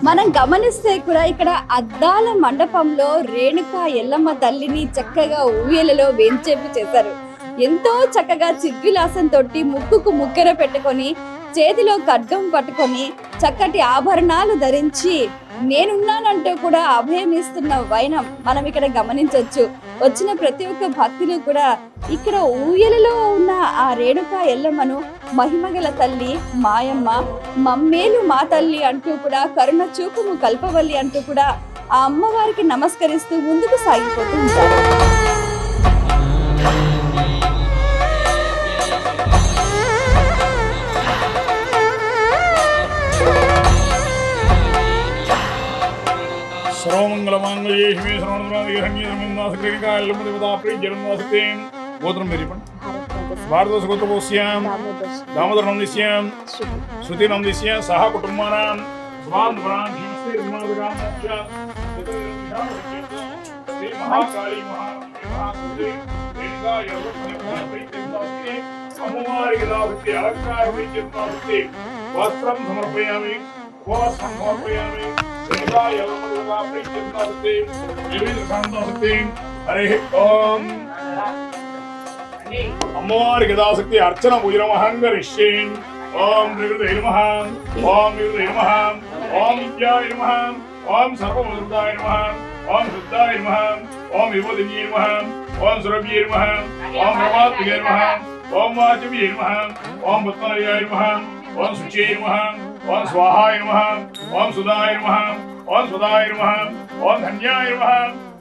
మనం గమనిస్తే కూడా ఇక్కడ అద్దాల మండపంలో రేణుకా ఎల్లమ్మ తల్లిని చక్కగా ఊయలలో వేంచేపు చేశారు. ఎంతో చక్కగా చిద్విలాసంతో ముక్కుకు ముక్కెర పెట్టుకొని చేతిలో ఖడ్గం పట్టుకొని చక్కటి ఆభరణాలు ధరించి నేనున్నానంటూ కూడా అభయం ఇస్తున్న వైనం మనం ఇక్కడ గమనించవచ్చు. వచ్చిన ప్రతి ఒక్క భక్తులు కూడా ఇక్కడ ఊయలలో ఉన్న ఆ రేణుకా ఎల్లమ్మను మహిమగల తల్లి మాయమ్మ, మమ్మేలు మా తల్లి అంటూ కూడా కరుణ చూపుము కల్పవల్లి అంటూ కూడా ఆ అమ్మవారికి నమస్కరిస్తూ ముందుకు సాగిపోతూ ఉంటారు. సర్వమంగళమాంగళ్యే శివే సర్వణాధికారణ్యేదాప్రీజన్మాసక్తేం గోత్రం మెరిపన్ భారతదేశ గోత్రపోస్యాం దామోదరం దిశ్యాం శృతినం దిశ్యాం సహ కుటుంబానాం స్వాంధ్వరాం హింసే విమాదగాం మోక్షాం శ్రీ మహాకాళీ మహాసుదే రేణుకా యల్లమ్మ అమ్మవారికి దాసి అలంకార ప్రీత్యర్థాస్తే వస్త్రం సమర్పయామి ఉపవాసం సమర్పయామి అమ్మవారికి యథాశక్తి అర్చన పూజనమహంగరిష్యేన్. ఓం ప్రకృతే నమః, ఓం వికృతే నమః, ఓం విద్యాయ నమః, ఓం సర్వమృతాయ నమః, ఓం శుద్ధాయ నమః, ఓం విభూతిన్యే నమః, ఓం సురభ్యే నమః, ఓం ప్రమాత్మయే నమః, ఓం వాచవ్యే నమః, ఓం పద్మనాభాయ నమః, ఓం శుచే నమః, ఓం స్వాహాయ నమః, ఓం సుధాయ నమః, ఓం సుధాయ నమః, ఓం ధన్యాయ నమః,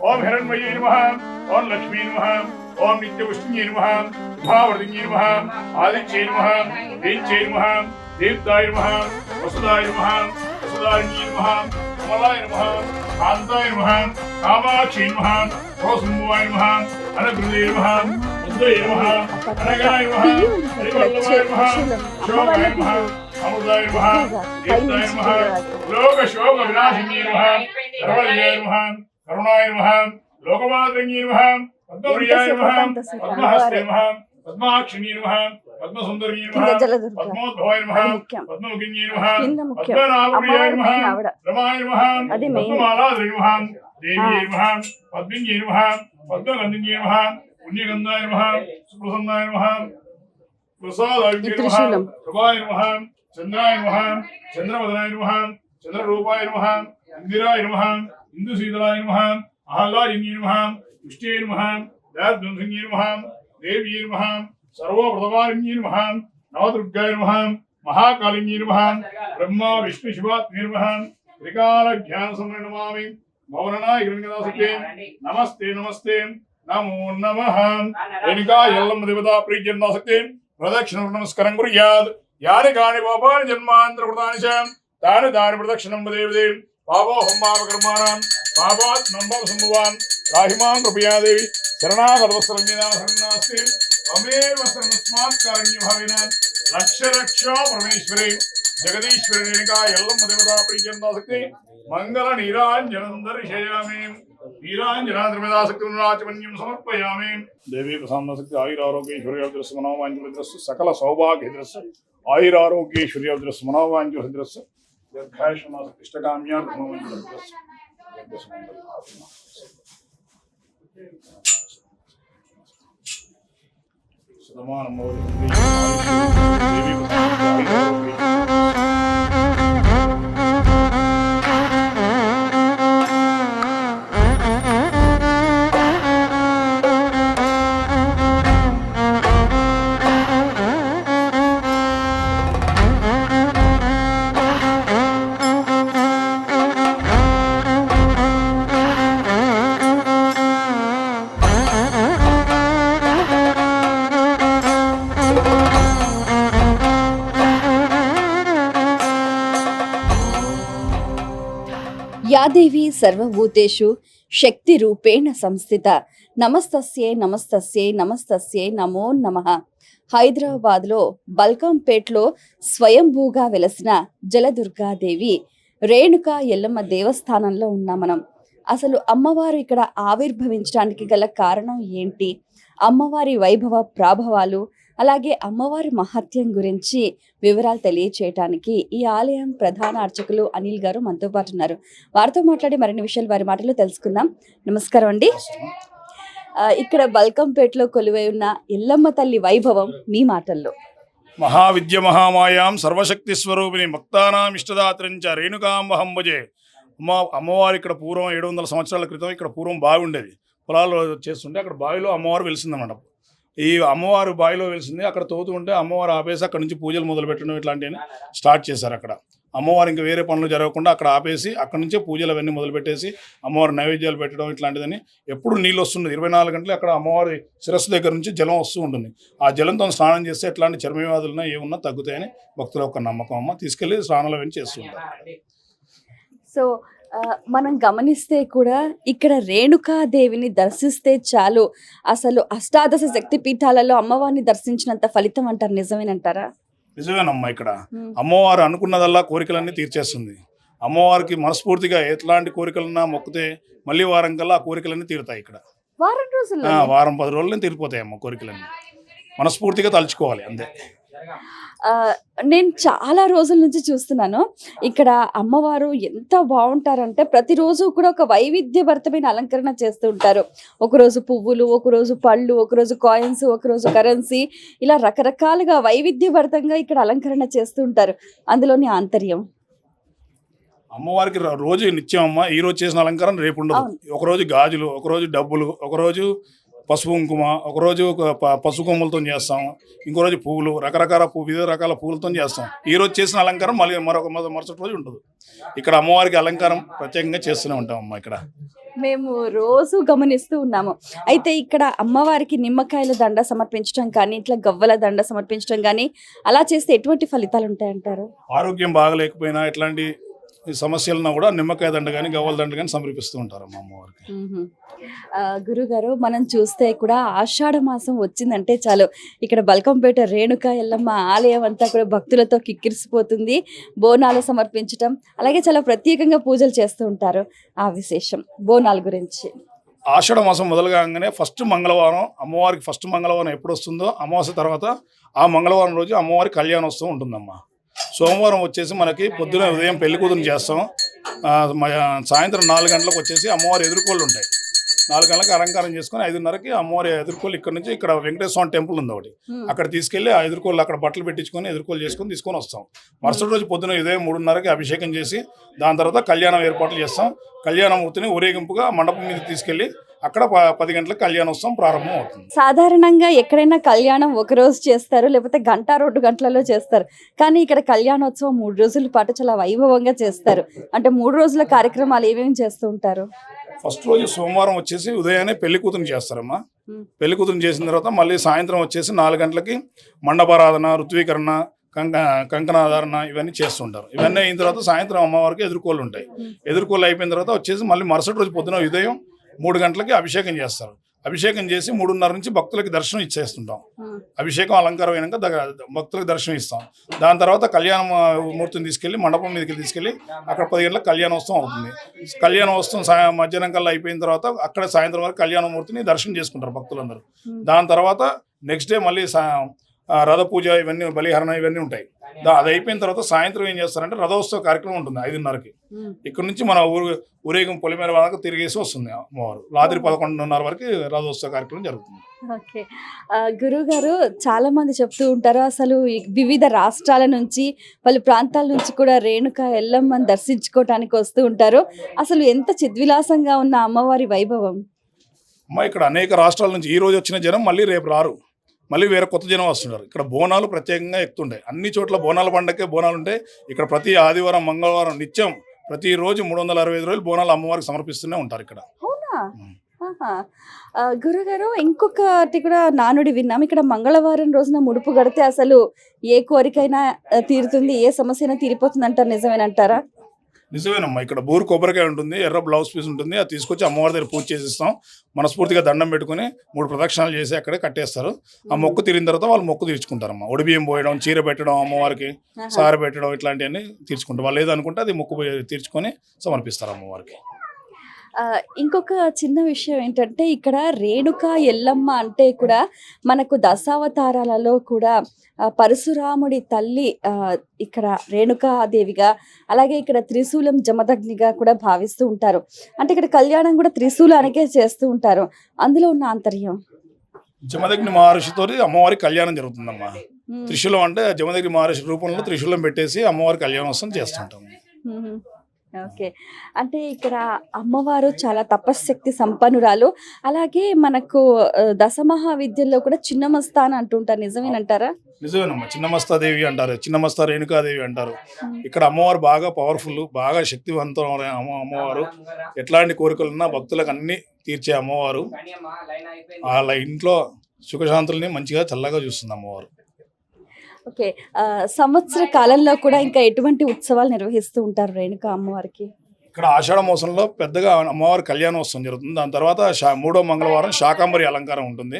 ఓం హిరణ్మయే నమః, ఓం లక్ష్మీ నమః, ఓం నిత్యపుష్టిన్యే నమః, భావర్తిన్యే నమః, ఆదిత్యే నమః, దీంచే నమః, దీప్తాయ నమః, వసుదాయ నమః, వసుదారిణ్యే నమః, కమలాయ నమః, కాంతాయ నమః, కామాక్షి నమః, ప్రోసంభవాయ నమః, అనగృదే నమః, ఉదయ నమః, అనగాయ నమః, హరివల్లభాయ నమః, శోభాయ నమః, అమృతాయ నమః, దీప్తాయ నమః, లోక శోక వినాశిన్యే నమః, సర్వజ్ఞాయ నమః, కరుణాయ నమః, లోకమాతృన్యే నమః, పద్మప్రియాయ నమః, పద్మహస్తే నమః, పద్మాక్షిణ్యే నమః, పద్మసుందర్యే నమః, పద్మోద్భవాయ నమః, పద్మముఖిన్యే నమః, పద్మనాభప్రియాయ నమః, రమాయ నమః, పద్మమాలాధరి నమః, దేవ్యే నమః, పద్మిన్యే నమః, పద్మగంధిన్యే నమః, పుణ్యగంధాయ నమః, సుప్రసన్నాయ నమః, ప్రసాదాయ నమః, ప్రభాయ నమః, చంద్రాయ నమః, చంద్రవదనాయ నమః, చంద్రరూపాయ నమః, ఇందిరాయ నమః, ఇందుశీతలాయ నమః, ఆహ్లాదిన్యే నమః, పుష్ట్యే నమః, దయాధ్వంసిన్యే నమః, దేవ్యే నమః, సర్వప్రథమారిణ్యే నమః, నవదుర్గాయ నమః, మహాకాళిన్యే నమః, బ్రహ్మ విష్ణు శివాత్మే నమః, త్రికాల జ్ఞాన సమయ నమామి. భవనాయ గిరిదాసకే నమస్తే నమస్తే నమో నమః. రేణుకా ఎల్లమ్మ దేవతా ప్రీత్యర్థాసక్తే ప్రదక్షిణ నమస్కారం కుర్యాద్. యాని కాని పాపాని జన్మాంతరకృతాని చ తాని దాని ప్రదక్షిణం దేవదే. పాపోహం పాపకర్మాణం పాపాత్ నంబవ సంభవాన్ రాహిమాం కృపయా దేవి. శరణాగతవత్సరంజనాస్తి త్వమేవ సర్వస్మాత్ కారణ్యభావేన రక్ష రక్ష పరమేశ్వరే. జగదీశ్వరి రేణుకా ఎల్లమ్మ దేవతా ప్రీత్యర్థాసక్తే మంగళ నీరాంజనం దర్శయామి. నీరాంజనాద్రమేదాసక్తిరాచమన్యం సమర్పయామి. దేవీ ప్రసన్నశక్తి ఆయురారోగ్యేశ్వర్యాద్రస్ మనోవాంఛిద్రస్ సకల సౌభాగ్యద్రస్ ఆయురారోగ్యేశ్వర్యాద్రస్ మనోవాంఛిద్రస్ దీర్ఘాయుష్మాస ఇష్టకామ్యాద్రస్. సుధమానమో దేవీ ప్రసన్నశక్తి యాదేవి సర్వభూతేషు శక్తి రూపేణ సంస్థిత. నమస్తస్యే నమస్తస్యే నమస్తస్యే నమో నమః. హైదరాబాద్లో బల్కంపేట్లో స్వయంభూగా వెలసిన జలదుర్గాదేవి రేణుకా ఎల్లమ్మ దేవస్థానంలో ఉన్నాం మనం. అసలు అమ్మవారు ఇక్కడ ఆవిర్భవించడానికి గల కారణం ఏంటి, అమ్మవారి వైభవ ప్రాభవాలు, అలాగే అమ్మవారి మహత్యం గురించి వివరాలు తెలియచేయటానికి ఈ ఆలయం ప్రధాన అర్చకులు అనిల్ గారు మనతో పాటు ఉన్నారు. వారితో మాట్లాడి మరిన్ని విషయాలు వారి మాటలో తెలుసుకుందాం. నమస్కారం అండి. ఇక్కడ బల్కంపేటలో కొలువై ఉన్న ఎల్లమ్మ తల్లి వైభవం మీ మాటల్లో. మహావిద్య మహామాయాం సర్వశక్తి స్వరూపిణి భక్తానాం ఇష్టదాత్రించ రేణుకాంబహం భజే. అమ్మవారు ఇక్కడ పూర్వం 700 సంవత్సరాల క్రితం ఇక్కడ పూర్వం బావి ఉండేది. పొలాల్లో చేస్తుంటే అక్కడ బావిలో అమ్మవారు వెలిసిందన్నమాట. ఈ అమ్మవారు బావిలో వెలిసింది. అక్కడ తోతూ ఉంటే అమ్మవారు ఆపేసి అక్కడ నుంచి పూజలు మొదలు పెట్టడం ఇట్లాంటివన్నీ స్టార్ట్ చేశారు. అక్కడ అమ్మవారు ఇంకా వేరే పనులు జరగకుండా అక్కడ ఆపేసి అక్కడ నుంచే పూజలు అవన్నీ మొదలు పెట్టేసి అమ్మవారు నైవేద్యాలు పెట్టడం ఇట్లాంటిదని ఎప్పుడు నీళ్ళు వస్తుంది. 24 గంటలు అక్కడ అమ్మవారి శిరస్సు దగ్గర నుంచి జలం వస్తూ ఉంటుంది. ఆ జలంతో స్నానం చేస్తే ఎట్లాంటి చర్మవ్యాధులున్నా ఏమున్నా తగ్గుతాయని భక్తుల యొక్క నమ్మకం. అమ్మ తీసుకెళ్లి స్నానాలు అవన్నీ చేస్తూ ఉంటారు. సో మనం గమనిస్తే కూడా ఇక్కడ రేణుకాదేవిని దర్శిస్తే చాలు, అసలు అష్టాదశ శక్తి పీఠాలలో అమ్మవారిని దర్శించినంత ఫలితం అంటారు. నిజమేనంటారా? నిజమేనమ్మా. ఇక్కడ అమ్మవారు అనుకున్నదల్లా కోరికలన్నీ తీర్చేస్తుంది. అమ్మవారికి మనస్ఫూర్తిగా ఎట్లాంటి కోరికలున్నా మొక్కితే మళ్ళీ వారం కల్లా ఆ కోరికలన్నీ తీరుతాయి. ఇక్కడ వారం రోజుల్లో వారం 10 రోజుల్లో తీరిపోతాయి అమ్మ కోరికలన్నీ. మనస్ఫూర్తిగా తలుచుకోవాలి అంతే. నేను చాలా రోజుల నుంచి చూస్తున్నాను ఇక్కడ అమ్మవారు ఎంత బాగుంటారంటే ప్రతిరోజు కూడా ఒక వైవిధ్యభరితమైన అలంకరణ చేస్తూ ఉంటారు. ఒకరోజు పువ్వులు, ఒకరోజు పళ్ళు, ఒకరోజు కాయిన్స్, ఒకరోజు కరెన్సీ, ఇలా రకరకాలుగా వైవిధ్యభరితంగా ఇక్కడ అలంకరణ చేస్తూ ఉంటారు. అందులోని ఆంతర్యం అమ్మవారికి రోజు నిత్యం అమ్మ ఈ రోజు చేసిన అలంకారం రేపు ఉండదు. ఒకరోజు గాజులు, ఒకరోజు డబ్బులు, ఒకరోజు పసుపు కుంకుమ, ఒకరోజు పసుపు కొమ్మలతో చేస్తాం, ఇంకో రోజు పువ్వులు, రకరకాల వివిధ రకాల పువ్వులతో చేస్తాం. ఈ రోజు చేసిన అలంకారం మళ్ళీ మరుసటి రోజు ఉంటుంది. ఇక్కడ అమ్మవారికి అలంకారం ప్రత్యేకంగా చేస్తూనే ఉంటాం అమ్మ. ఇక్కడ మేము రోజు గమనిస్తూ ఉన్నాము. అయితే ఇక్కడ అమ్మవారికి నిమ్మకాయల దండ సమర్పించడం కానీ, ఇట్లా గవ్వల దండ సమర్పించడం కానీ అలా చేస్తే ఎటువంటి ఫలితాలు ఉంటాయంటారు? ఆరోగ్యం బాగలేకపోయినా ఎట్లాంటి సమస్యలను కూడా నిమ్మకాయ దండ కానీ గవ్వల దండ కానీ సమర్పిస్తూ ఉంటారు అమ్మ అమ్మవారికి. గురుగారు, మనం చూస్తే కూడా ఆషాఢ మాసం వచ్చిందంటే చాలు ఇక్కడ బల్కంపేట రేణుకా ఎల్లమ్మ ఆలయం అంతా కూడా భక్తులతో కిక్కిరిసిపోతుంది. బోనాలు సమర్పించటం, అలాగే చాలా ప్రత్యేకంగా పూజలు చేస్తూ ఉంటారు. ఆ విశేషం బోనాల గురించి. ఆషాఢ మాసం మొదలుగానే ఫస్ట్ మంగళవారం అమ్మవారికి ఫస్ట్ మంగళవారం ఎప్పుడు వస్తుందో అమావాస్య తర్వాత ఆ మంగళవారం రోజు అమ్మవారి కళ్యాణోత్సవం ఉంటుందమ్మా. సోమవారం వచ్చేసి మనకి పొద్దున ఉదయం పెళ్లి కూతురు చేస్తాం. సాయంత్రం 4 గంటలకు వచ్చేసి అమ్మవారి ఎదుర్కోళ్ళు ఉంటాయి. 4 గంటలకు అలంకారం చేసుకుని 5:30కి అమ్మవారి ఎదుర్కోళ్ళు ఇక్కడ వెంకటేశ్వర స్వామి టెంపుల్ ఉంది ఒకటి, అక్కడ తీసుకెళ్లి ఆ ఎదుర్కోళ్ళు అక్కడ బట్టలు పెట్టించుకొని ఎదుర్కోలు తీసుకొని వస్తాం. మరుసటి రోజు పొద్దున ఉదయం 3:30కి అభిషేకం చేసి దాని తర్వాత కళ్యాణం ఏర్పాట్లు చేస్తాం. కళ్యాణమూర్తిని ఊరేగింపుగా మండపం మీద తీసుకెళ్లి అక్కడ 10 గంటలకు కళ్యాణోత్సవం ప్రారంభం అవుతుంది. సాధారణంగా ఎక్కడైనా కళ్యాణం ఒక రోజు చేస్తారు, లేకపోతే 1-2 గంటలలో చేస్తారు. కానీ ఇక్కడ కళ్యాణోత్సవం 3 రోజుల పాటు చాలా వైభవంగా చేస్తారు. అంటే 3 రోజుల కార్యక్రమాలు ఏమేమి చేస్తూ ఉంటారు? ఫస్ట్ రోజు సోమవారం వచ్చేసి ఉదయాన్నే పెళ్లి కూతురు చేస్తారమ్మా. పెళ్లి కూతురు చేసిన తర్వాత మళ్ళీ సాయంత్రం వచ్చేసి 4 గంటలకి మండపారాధన, ఋత్వీకరణ, కంకణాధారణ ఇవన్నీ చేస్తుంటారు. ఇవన్నీ అయిన తర్వాత సాయంత్రం అమ్మవారికి ఎదుర్కోళ్ళు ఉంటాయి. ఎదుర్కోళ్ళు అయిపోయిన తర్వాత వచ్చేసి మళ్ళీ మరుసటి రోజు పొద్దున ఉదయం 3 గంటలకి అభిషేకం చేస్తారు. అభిషేకం చేసి 3:30 నుంచి భక్తులకి దర్శనం ఇచ్చేస్తుంటాం. అభిషేకం అలంకారం అయినాక భక్తులకు దర్శనం ఇస్తాం. దాని తర్వాత కళ్యాణ మూర్తిని తీసుకెళ్లి మండపం మీదకి తీసుకెళ్లి అక్కడ 10 గంటలకు కళ్యాణోత్సవం అవుతుంది. కళ్యాణోత్సవం మధ్యాహ్నం కల్లా అయిపోయిన తర్వాత అక్కడ సాయంత్రం వరకు కళ్యాణమూర్తిని దర్శనం చేసుకుంటారు భక్తులందరూ. దాని తర్వాత నెక్స్ట్ డే మళ్ళీ రథ పూజ ఇవన్నీ, బలిహరణ ఇవన్నీ ఉంటాయి. అది అయిపోయిన తర్వాత సాయంత్రం ఏం చేస్తారంటే రథోత్సవ కార్యక్రమం ఉంటుంది 5:30కి. ఇక్కడ నుంచి మన ఊరేగింపు పొలిమేర వరకు తిరిగేసి వస్తుంది అమ్మవారు. రాత్రి 11:30 వరకు రథోత్సవ కార్యక్రమం జరుగుతుంది. ఓకే గురువు గారు, చాలా మంది చెప్తూ ఉంటారు అసలు వివిధ రాష్ట్రాల నుంచి, పలు ప్రాంతాల నుంచి కూడా రేణుకా ఎల్లమ్మని దర్శించుకోవటానికి వస్తూ ఉంటారు. అసలు ఎంత చిద్విలాసంగా ఉన్న అమ్మవారి వైభవం. అమ్మ ఇక్కడ అనేక రాష్ట్రాల నుంచి ఈ రోజు వచ్చిన జనం మళ్ళీ రేపు రారు, మళ్ళీ వేరే కొత్త జనం వస్తున్నారు. ఇక్కడ బోనాలు ప్రత్యేకంగా ఎక్కుతుంటాయి. అన్ని చోట్ల బోనాల పండగకే బోనాలు ఉంటాయి. ఇక్కడ ప్రతి ఆదివారం, మంగళవారం నిత్యం ప్రతిరోజు 365 రోజులు బోనాలు అమ్మవారికి సమర్పిస్తూనే ఉంటారు ఇక్కడ. గురుగారు, ఇంకొకటి కూడా నానుడి విన్నాం. ఇక్కడ మంగళవారం రోజున ముడుపు కడితే అసలు ఏ కోరికైనా తీరుతుంది, ఏ సమస్య అయినా తీరిపోతుంది అంటారు. నిజమేనంటారా? నిజమేనమ్మా. ఇక్కడ బూరు కొబ్బరికాయ ఉంటుంది, ఎర్ర బ్లౌజ్ పీస్ ఉంటుంది. అది తీసుకొచ్చి అమ్మవారి దగ్గర పూజ చేసిస్తాం. మనస్ఫూర్తిగా దండం పెట్టుకుని 3 ప్రదక్షిణాలు చేసి అక్కడే కట్టేస్తారు. ఆ మొక్కు తీరిన తర్వాత వాళ్ళు మొక్కు తీర్చుకుంటారమ్మా. ఒడిబియ్యం పోయడం, చీర పెట్టడం, అమ్మవారికి సార పెట్టడం ఇట్లాంటివన్నీ తీర్చుకుంటారు. వాళ్ళు ఏదనుకుంటే అది మొక్కు తీర్చుకొని సమర్పిస్తారు అమ్మవారికి. ఇంకొక చిన్న విషయం ఏంటంటే ఇక్కడ రేణుకా ఎల్లమ్మ అంటే కూడా మనకు దశావతారాలలో కూడా పరశురాముడి తల్లి ఇక్కడ రేణుకాదేవిగా, అలాగే ఇక్కడ త్రిశూలం జమదగ్నిగా కూడా భావిస్తూ ఉంటారు. అంటే ఇక్కడ కళ్యాణం కూడా త్రిశూలానికే చేస్తూ ఉంటారు. అందులో ఉన్న ఆంతర్యం. జమదగ్ని మహర్షితో అమ్మవారి కళ్యాణం జరుగుతుందమ్మా. త్రిశూలం అంటే జమదగ్ని మహర్షి రూపంలో త్రిశూలం పెట్టేసి అమ్మవారి కళ్యాణోత్సవం చేస్తుంటాం. ఓకే. అంటే ఇక్కడ అమ్మవారు చాలా తపశ్శక్తి సంపన్నురాలు. అలాగే మనకు దశమహావిద్యల్లో కూడా చిన్నమస్తాన్ అంటుంటారు, నిజమేనంటారా? నిజమేనమ్మా. చిన్నమస్తాదేవి అంటారు, చిన్నమస్తా రేణుకాదేవి అంటారు. ఇక్కడ అమ్మవారు బాగా పవర్ఫుల్, బాగా శక్తివంతమైన అమ్మవారు. ఎట్లాంటి కోరికలున్నా భక్తులకు అన్ని తీర్చే అమ్మవారు. వాళ్ళ ఇంట్లో సుఖశాంతుల్ని మంచిగా చల్లగా చూస్తుంది అమ్మవారు. ఓకే. సంవత్సర కాలంలో కూడా ఇంకా ఎటువంటి ఉత్సవాలు నిర్వహిస్తూ ఉంటారు రేణుకా అమ్మవారికి? ఇక్కడ ఆషాఢ మాసంలో పెద్దగా అమ్మవారి కళ్యాణోత్సవం జరుగుతుంది. దాని తర్వాత 3వ మంగళవారం శాకాంబరి అలంకారం ఉంటుంది.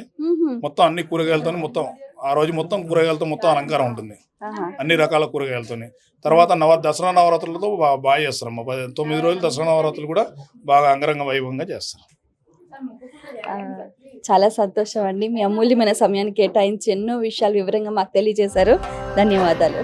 మొత్తం అన్ని కూరగాయలతో, మొత్తం ఆ రోజు మొత్తం కూరగాయలతో మొత్తం అలంకారం ఉంటుంది, అన్ని రకాల కూరగాయలతో. తర్వాత దసరా నవరాత్రులతో బాగా చేస్తారు అమ్మ. 9 రోజులు దసరా నవరాత్రులు కూడా బాగా అంగరంగ వైభవంగా చేస్తారు. చాలా సంతోషం అండి. మీ అమూల్యమైన సమయాన్ని కేటాయించి ఎన్నో విషయాలు వివరంగా మాకు తెలియజేశారు. ధన్యవాదాలు.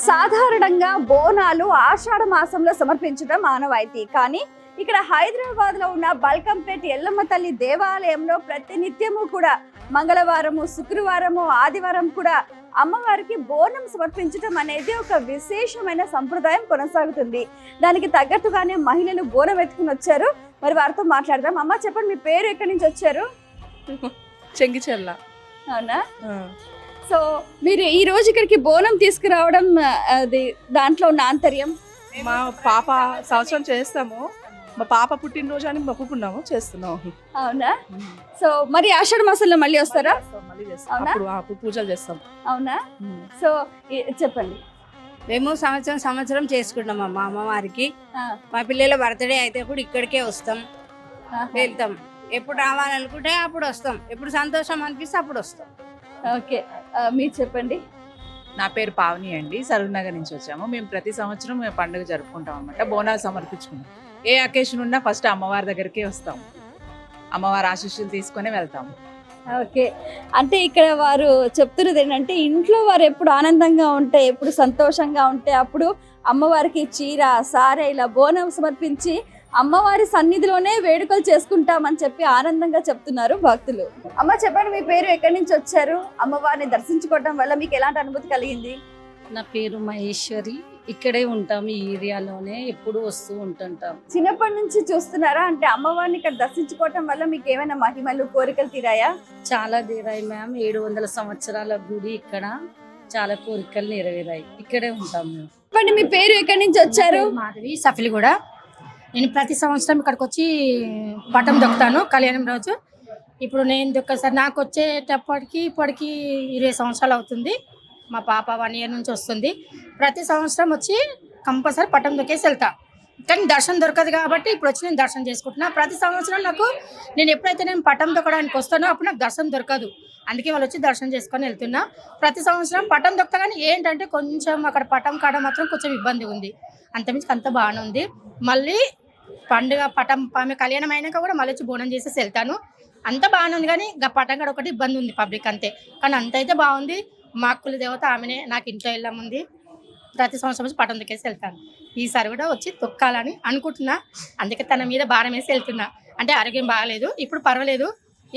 సాధారణంగా బోనాలు ఆషాఢ మాసంలో సమర్పించడం ఆనవాయితీ. కానీ ఇక్కడ హైదరాబాద్ లో ఉన్న బల్కంపేట ఎల్లమ్మ తల్లి దేవాలయంలో ప్రతినిత్యము కూడా మంగళవారము, శుక్రవారము, ఆదివారం కూడా అమ్మవారికి బోనం సమర్పించడం అనేది ఒక విశేషమైన సంప్రదాయం కొనసాగుతుంది. దానికి తగ్గట్టుగానే మహిళలు బోనం ఎత్తుకుని వచ్చారు. మరి వారితో మాట్లాడదాం. అమ్మ చెప్పండి, మీ పేరు ఎక్కడి నుంచి వచ్చారు? చెంగిచెల్ల. అవునా? సో మీరు ఈ రోజు ఇక్కడికి బోనం తీసుకురావడం అది దాంట్లో ఉన్న ఆంతర్యం? మా పాప సంవత్సరం చేస్తాము. మా పాప పుట్టినరోజు అని మొక్కుకున్నాము, చేస్తున్నాము. అవునా? సో మరి ఆషాఢ మాసంలో మళ్ళీ వస్తారా? మళ్ళీ చేస్తాం, అప్పుడు పూజలు చేస్తాం. అవునా? సో చెప్పండి. మేము సంవత్సరం చేసుకుంటాం అమ్మ అమ్మవారికి. మా పిల్లల బర్త్డే అయితే కూడా ఇక్కడికే వస్తాం, వెళ్తాం. ఎప్పుడు రావాలనుకుంటే అప్పుడు వస్తాం, ఎప్పుడు సంతోషం అనిపిస్తే అప్పుడు వస్తాం. ఓకే, మీరు చెప్పండి. నా పేరు పావని అండి. సరూర్నగర్ నుంచి వచ్చాము. మేము ప్రతి సంవత్సరం మేము పండుగ జరుపుకుంటాం అన్నమాట. బోనాలు సమర్పించుకుంటాం. ఏ అకేషన్ ఉన్నా ఫస్ట్ అమ్మవారి దగ్గరికే వస్తాం, అమ్మవారి ఆశీస్సులు తీసుకొని వెళ్తాము. ఓకే, అంటే ఇక్కడ వారు చెప్తున్నది ఏంటంటే ఇంట్లో వారు ఎప్పుడు ఆనందంగా ఉంటే, ఎప్పుడు సంతోషంగా ఉంటే అప్పుడు అమ్మవారికి చీర, సారె ఇలా బోనం సమర్పించి అమ్మవారి సన్నిధిలోనే వేడుకలు చేసుకుంటామని చెప్పి ఆనందంగా చెప్తున్నారు భక్తులు. అమ్మ చెప్పండి, మీ పేరు, ఎక్కడి నుంచి వచ్చారు? అమ్మవారిని దర్శించుకోవడం వల్ల మీకు ఎలాంటి అనుభూతి కలిగింది? నా పేరు మహేశ్వరి. ఇక్కడే ఉంటాం, ఈ ఏరియాలోనే ఎప్పుడు వస్తూ ఉంటుంటాం. చిన్నప్పటి నుంచి చూస్తున్నారా? అంటే అమ్మవారిని ఇక్కడ దర్శించుకోవటం వల్ల మీకు ఏమైనా మహిమలు, కోరికలు తీరాయా? చాలా తీరాయి మ్యామ్. 700 సంవత్సరాల గుడి ఇక్కడ. చాలా కోరికలు నెరవేరాయి. ఇక్కడే ఉంటాం మేము. చెప్పండి, మీ పేరు, ఎక్కడి నుంచి వచ్చారు? మాధవి, సఫిలి కూడా. నేను ప్రతి సంవత్సరం ఇక్కడికి వచ్చి పటం దొక్కుతాను కళ్యాణం రోజు. ఇప్పుడు నేను దొక్కసారి నాకు వచ్చేటప్పటికి ఇప్పటికి 20 సంవత్సరాలు అవుతుంది. మా పాప 1 year నుంచి వస్తుంది. ప్రతి సంవత్సరం వచ్చి కంపల్సరీ పటం దొక్కేసి వెళ్తా. కానీ దర్శనం దొరకదు కాబట్టి ఇప్పుడు వచ్చి నేను దర్శనం చేసుకుంటున్నా. ప్రతి సంవత్సరం నాకు ఎప్పుడైతే నేను పటం దొక్కడానికి వస్తానో అప్పుడు నాకు దర్శనం దొరకదు. అందుకే వాళ్ళు వచ్చి దర్శనం చేసుకొని వెళ్తున్నా. ప్రతి సంవత్సరం పటం దొక్తా, కానీ ఏంటంటే కొంచెం అక్కడ పటం కాడ మాత్రం కొంచెం ఇబ్బంది ఉంది. అంతమించి అంత బాగానే ఉంది. మళ్ళీ పండుగ ఆమె కళ్యాణం అయినాక కూడా మళ్ళీ వచ్చి బోనం చేసేసి వెళ్తాను. అంత బాగానే ఉంది, కానీ ఇంకా పటం కాడ ఒకటి ఇబ్బంది ఉంది పబ్లిక్ అంతే. కానీ అంత అయితే బాగుంది. మా కుల దేవత ఆమెనే. నాకు ఇంట్లో వెళ్ళముంది. ప్రతి సంవత్సరం వచ్చి పటం దొక్కేసి వెళ్తాను. ఈసారి కూడా వచ్చి తొక్కాలని అనుకుంటున్నా. అందుకే తన మీద భారం వేసి వెళ్తున్నా. అంటే ఆరోగ్యం బాగాలేదు, ఇప్పుడు పర్వాలేదు.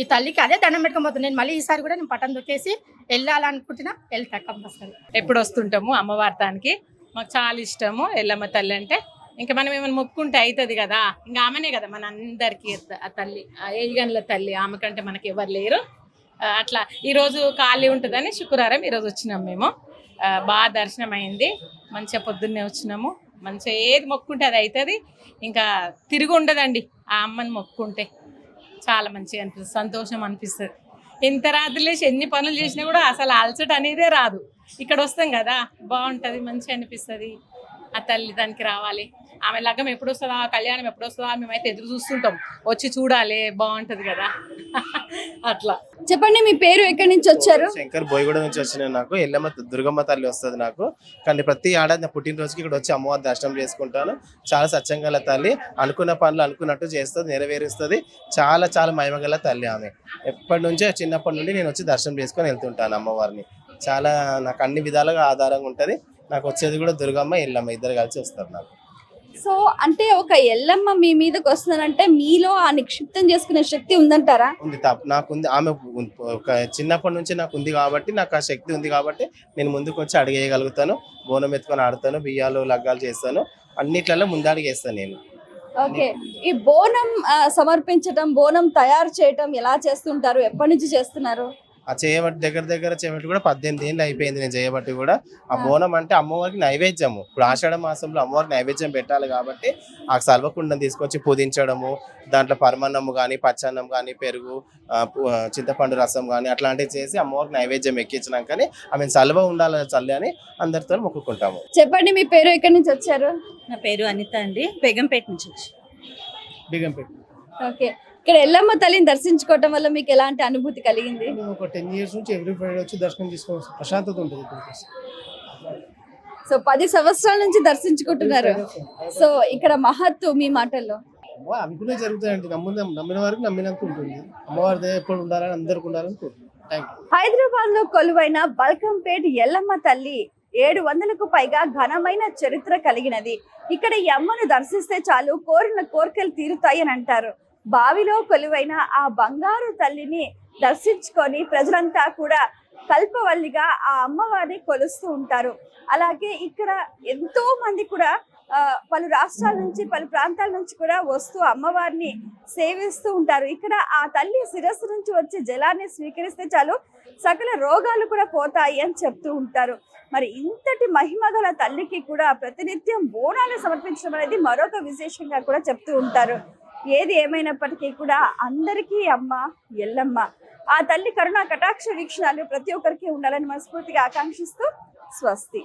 ఈ తల్లికి అదే దండం పెట్టుకోబోతుంది. నేను మళ్ళీ ఈసారి కూడా నేను పటం దొక్కేసి వెళ్ళాలనుకుంటున్నా. వెళ్తా కంపల్సరీ. ఎప్పుడు వస్తుంటాము అమ్మవారితానికి. మాకు చాలా ఇష్టము ఎల్లమ్మ తల్లి అంటే. ఇంకా మనం ఏమైనా మొక్కుంటే అవుతుంది కదా, ఇంకా ఆమెనే కదా మన అందరికీ ఆ తల్లి, ఆ ఏగన్ల తల్లి. ఆమె కంటే మనకి ఎవరు లేరు. అట్లా ఈరోజు ఖాళీ ఉంటుందని శుక్రవారం ఈరోజు వచ్చినాము మేము. బాగా దర్శనం అయింది. మంచిగా పొద్దున్నే వచ్చినాము. మంచిగా ఏది మొక్కుంటే అది అవుతుంది. ఇంకా తిరిగి ఉండదండి ఆ అమ్మని మొక్కుంటే. చాలా మంచిగా అనిపిస్తుంది, సంతోషం అనిపిస్తుంది. ఎంత రాత్రి లేచి ఎన్ని పనులు చేసినా కూడా అసలు అలసట అనేదే రాదు. ఇక్కడ వస్తాం కదా బాగుంటది, మంచిగా అనిపిస్తుంది. ఆ తల్లి దానికి రావాలి, ఆమె లగ్గం ఎప్పుడు వస్తుందా, కళ్యాణం ఎప్పుడు వస్తుందా మేమైతే ఎదురు చూస్తుంటాం, వచ్చి చూడాలి, బాగుంటది కదా. అట్లా. చెప్పండి, మీ పేరు ఎక్కడి నుంచి వచ్చారు? శంకర్ బోయగూడ నుంచి వచ్చిన నాకు ఎల్లమ్మ దుర్గమ్మ తల్లి వస్తుంది నాకు. కానీ ప్రతి ఏడాది నా పుట్టినరోజుకి ఇక్కడ వచ్చి అమ్మవారి దర్శనం చేసుకుంటాను. చాలా సత్యంగల తల్లి, అనుకున్న పనులు అనుకున్నట్టు చేస్తుంది, నెరవేరుస్తుంది. చాలా చాలా మహిమగల తల్లి ఆమె. చిన్నప్పటి నుండి నేను వచ్చి దర్శనం చేసుకొని వెళ్తుంటాను అమ్మవారిని. చాలా నాకు అన్ని విధాలుగా ఆధారంగా ఉంటుంది. నాకు వచ్చేది కూడా దుర్గమ్మ ఎల్లమ్మ ఇద్దరు కలిసి వస్తారు నాకు. సో అంటే ఒక ఎల్లమ్మ మీ మీదకి వస్తున్నారంటే మీలో ఆ నిక్షిప్తం చేసుకునే శక్తి ఉందంటారా? ఉంది, నాకుంది. ఆమె ఒక చిన్నప్పటి నుంచి నాకు ఉంది కాబట్టి, నాకు ఆ శక్తి ఉంది కాబట్టి నేను ముందుకు వచ్చి అడిగేయగలుగుతాను. బోనం ఎత్తుకొని ఆడతాను, బియ్యాలు లగ్గాలు చేస్తాను, అన్నిట్లలో ముందడిగేస్తాను నేను. ఓకే, ఈ బోనం సమర్పించటం, బోనం తయారు చేయటం ఎలా చేస్తుంటారు, ఎప్పటి నుంచి చేస్తున్నారు? ఆ చేయబట్టి దగ్గర చేయబట్టి కూడా 18 ఏళ్ళు అయిపోయింది నేను చేయబట్టి కూడా. ఆ బోనం అంటే అమ్మవారికి నైవేద్యము. ఇప్పుడు ఆషాఢ మాసంలో అమ్మవారికి నైవేద్యం పెట్టాలి కాబట్టి ఆ సల్వకుండం తీసుకొచ్చి పూజించడము, దాంట్లో పరమన్నము కానీ, పచ్చన్నం కానీ, పెరుగు, చింతపండు రసం కానీ అట్లాంటివి చేసి అమ్మవారికి నైవేద్యం ఎక్కించినాకనే ఆమె సల్వ ఉండాలి చల్లి అని అందరితో మొక్కుకుంటాము. చెప్పండి, మీ పేరు ఎక్కడి నుంచి వచ్చారు? నా పేరు అనిత అండి, బేగంపేట నుంచి వచ్చి. బేగంపేట. ఓకే, ఇక్కడ ఎల్లమ్మ తల్లిని దర్శించుకోవటం వల్ల మీకు ఎలాంటి అనుభూతి కలిగింది? ఒక 10 years నుంచి ఎవ్రీ ఫ్రైడే వచ్చి దర్శనం తీసుకోవచ్చు, ప్రశాంతత ఉంటుంది ఇక్కడికి. సో 10 సంవత్సరాల నుంచి దర్శించుకుంటున్నారు. సో ఇక్కడ మహత్తు మీ మాటల్లో అనుకునే జరుగుతాయండి. నమ్మిన వారికి నమ్మినంత ఉంటుంది. అమ్మవారి దయ ఎప్పుడు ఉండాలని అందరికి ఉండాలని కోరుకుంటున్నాను. హైదరాబాద్ లో కొలువైన బల్కంపేట్ ఎల్లమ్మ తల్లి 700కు పైగా ఘనమైన చరిత్ర కలిగినది. ఇక్కడ ఈ అమ్మను దర్శిస్తే చాలు కోరిన కోరికలు తీరుతాయి అని అంటారు. బావిలో కొలువైన ఆ బంగారు తల్లిని దర్శించుకొని ప్రజలంతా కూడా కల్పవల్లిగా ఆ అమ్మవారిని కొలుస్తూ ఉంటారు. అలాగే ఇక్కడ ఎంతో మంది కూడా పలు రాష్ట్రాల నుంచి, పలు ప్రాంతాల నుంచి కూడా వస్తూ అమ్మవారిని సేవిస్తూ ఉంటారు. ఇక్కడ ఆ తల్లి శిరస్సు నుంచి వచ్చే జలాన్ని స్వీకరిస్తే చాలు సకల రోగాలు కూడా పోతాయి అని చెప్తూ ఉంటారు. మరి ఇంతటి మహిమ గల తల్లికి కూడా ప్రతినిత్యం బోనాలు సమర్పించడం అనేది మరొక విశేషంగా కూడా చెప్తూ ఉంటారు. ఏది ఏమైనప్పటికీ కూడా అందరికీ అమ్మ ఎల్లమ్మ, ఆ తల్లి కరుణా కటాక్ష వీక్షణాలు ప్రతి ఒక్కరికి ఉండాలని మనస్ఫూర్తిగా ఆకాంక్షిస్తూ స్వస్తి.